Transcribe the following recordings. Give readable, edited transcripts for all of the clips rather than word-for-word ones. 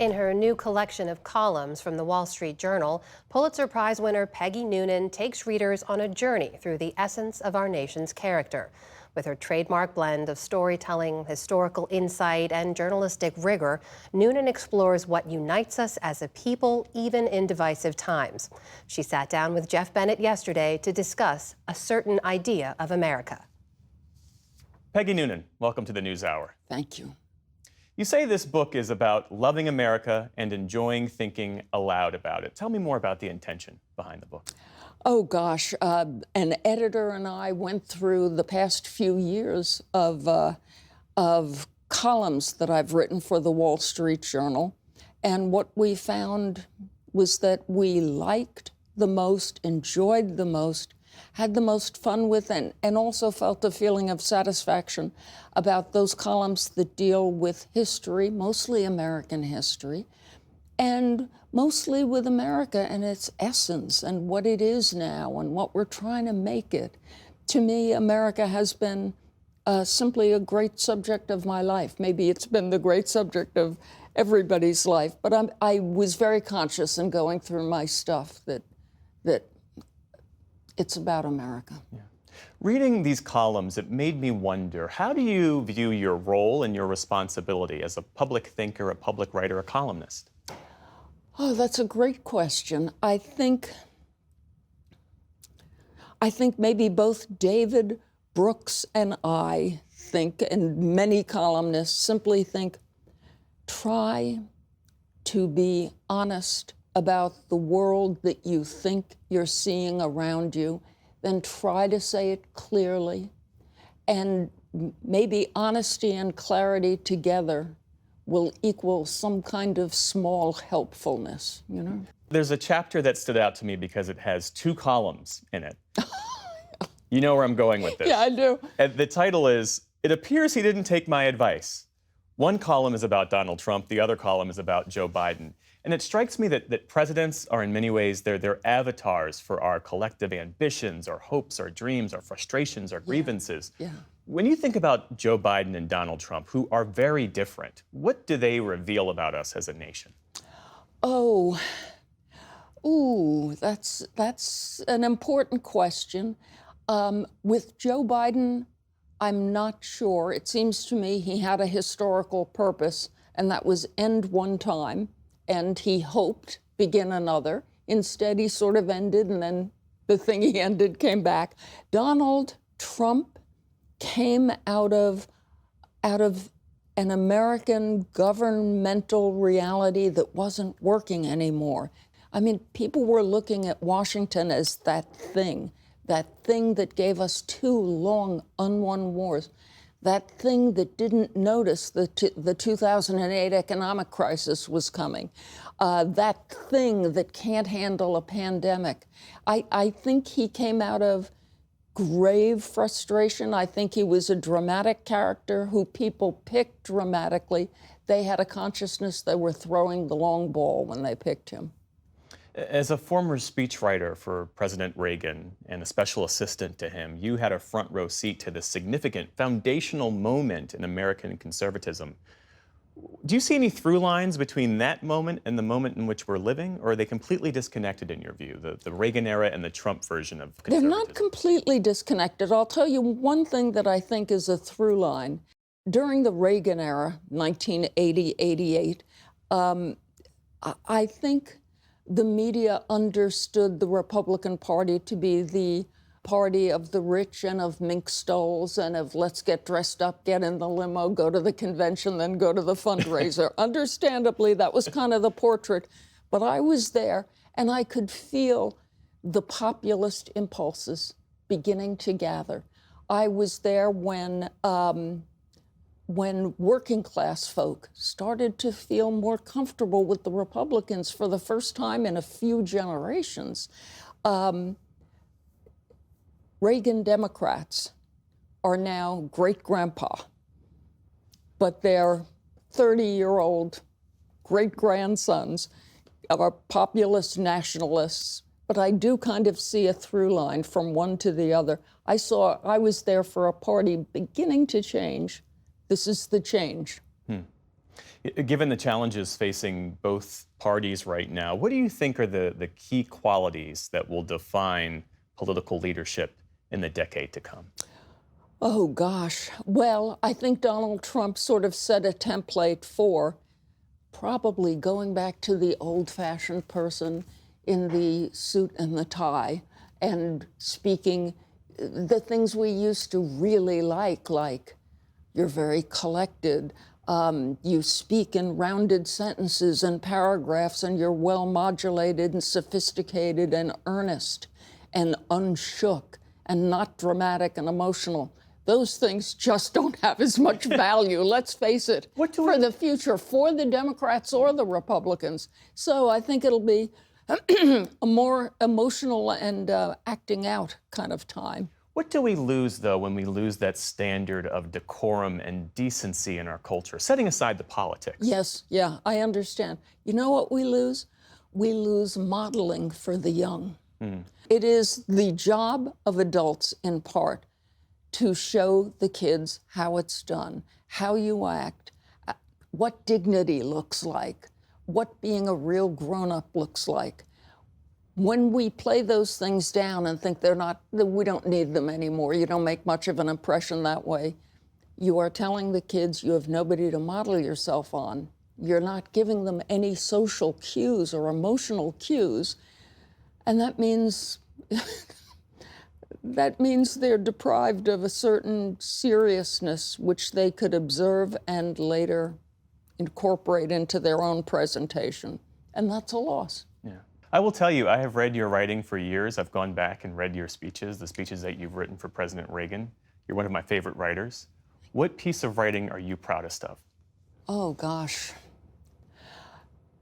In her new collection of columns from the Wall Street Journal, Pulitzer Prize winner Peggy Noonan takes readers on a journey through the essence of our nation's character. With her trademark blend of storytelling, historical insight, and journalistic rigor, Noonan explores what unites us as a people, even in divisive times. She sat down with Jeff Bennett yesterday to discuss a certain idea of America. Peggy Noonan, welcome to the NewsHour. Thank you. You say this book is about loving America and enjoying thinking aloud about it. Tell me more about the intention behind the book. Oh, gosh. An editor and I went through the past few years of columns that I've written for the Wall Street Journal. And what we found was that we liked the most, enjoyed the most, had the most fun with, and also felt a feeling of satisfaction about those columns that deal with history, mostly American history, and mostly with America and its essence and what it is now and what we're trying to make it. To me, America has been simply a great subject of my life. Maybe it's been the great subject of everybody's life, but I was very conscious in going through my stuff that it's about America. Yeah. Reading these columns, it made me wonder, how do you view your role and your responsibility as a public thinker, a public writer, a columnist? Oh, that's a great question. I think maybe both David Brooks and I think, and many columnists simply think, try to be honest about the world that you think you're seeing around you, then try to say it clearly. And maybe honesty and clarity together will equal some kind of small helpfulness, you know? There's a chapter that stood out to me because it has two columns in it. You know where I'm going with this. Yeah, I do. And the title is, "It Appears He Didn't Take My Advice." One column is about Donald Trump, the other column is about Joe Biden. And it strikes me that presidents are in many ways, they're avatars for our collective ambitions, our hopes, our dreams, our frustrations, our grievances. Yeah. When you think about Joe Biden and Donald Trump, who are very different, what do they reveal about us as a nation? That's an important question. With Joe Biden, I'm not sure. It seems to me he had a historical purpose, and that was end one time, and he hoped begin another. Instead, he sort of ended, and then the thing he ended came back. Donald Trump came out of an American governmental reality that wasn't working anymore. I mean, people were looking at Washington as that thing that gave us two long unwon wars, that thing that didn't notice the 2008 economic crisis was coming, that thing that can't handle a pandemic. I think he came out of grave frustration. I think he was a dramatic character who people picked dramatically. They had a consciousness they were throwing the long ball when they picked him. As a former speechwriter for President Reagan and a special assistant to him, you had a front row seat to this significant foundational moment in American conservatism. Do you see any through lines between that moment and the moment in which we're living, or are they completely disconnected in your view, the Reagan era and the Trump version of conservatism? They're not completely disconnected. I'll tell you one thing that I think is a through line. During the Reagan era, 1980-88, I think the media understood the Republican Party to be the party of the rich and of mink stoles and of let's get dressed up, get in the limo, go to the convention, then go to the fundraiser. Understandably, that was kind of the portrait. But I was there, and I could feel the populist impulses beginning to gather. I was there when working class folk started to feel more comfortable with the Republicans for the first time in a few generations. Reagan Democrats are now great-grandpa, but they're 30-year-old great-grandsons of populist nationalists. But I do kind of see a through line from one to the other. I was there for a party beginning to change. This is the change. Given the challenges facing both parties right now, what do you think are the key qualities that will define political leadership in the decade to come? Oh, gosh. Well, I think Donald Trump sort of set a template for probably going back to the old-fashioned person in the suit and the tie and speaking the things we used to really like you're very collected, you speak in rounded sentences and paragraphs, and you're well modulated and sophisticated and earnest and unshook and not dramatic and emotional. Those things just don't have as much value, let's face it, for the future, for the Democrats or the Republicans. So I think it'll be a more emotional and acting out kind of time. What do we lose, though, when we lose that standard of decorum and decency in our culture, setting aside the politics? Yes, yeah, I understand. You know what we lose? We lose modeling for the young. It is the job of adults, in part, to show the kids how it's done, how you act, what dignity looks like, what being a real grown-up looks like. When we play those things down and think we don't need them anymore, you don't make much of an impression that way, you are telling the kids you have nobody to model yourself on. You're not giving them any social cues or emotional cues, and that means they're deprived of a certain seriousness which they could observe and later incorporate into their own presentation, and that's a loss. Yeah. I will tell you, I have read your writing for years. I've gone back and read your speeches, the speeches that you've written for President Reagan. You're one of my favorite writers. What piece of writing are you proudest of? Oh, gosh.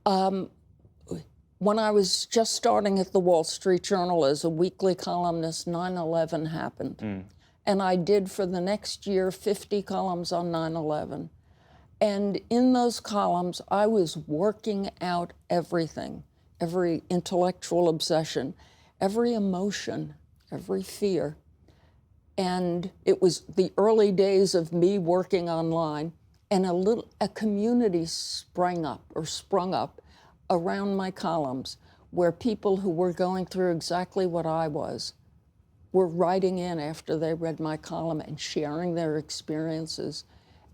When I was just starting at the Wall Street Journal as a weekly columnist, 9/11 happened. And I did, for the next year, 50 columns on 9/11. And in those columns, I was working out everything, every intellectual obsession, every emotion, every fear. And it was the early days of me working online, and a community sprung up around my columns, where people who were going through exactly what I was were writing in after they read my column and sharing their experiences.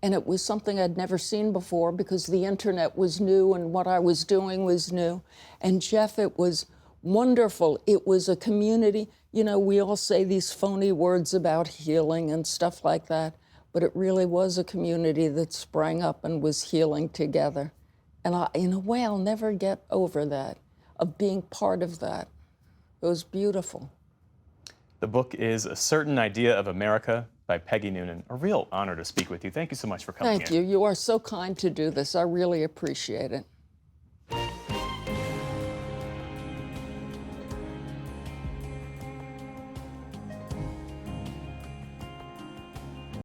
And it was something I'd never seen before because the internet was new and what I was doing was new. And Jeff, it was wonderful. It was a community. You know, we all say these phony words about healing and stuff like that, but it really was a community that sprang up and was healing together. And in a way, I'll never get over that, of being part of that. It was beautiful. The book is A Certain Idea of America by Peggy Noonan. A real honor to speak with you. Thank you so much for coming in. Thank you. You are so kind to do this. I really appreciate it.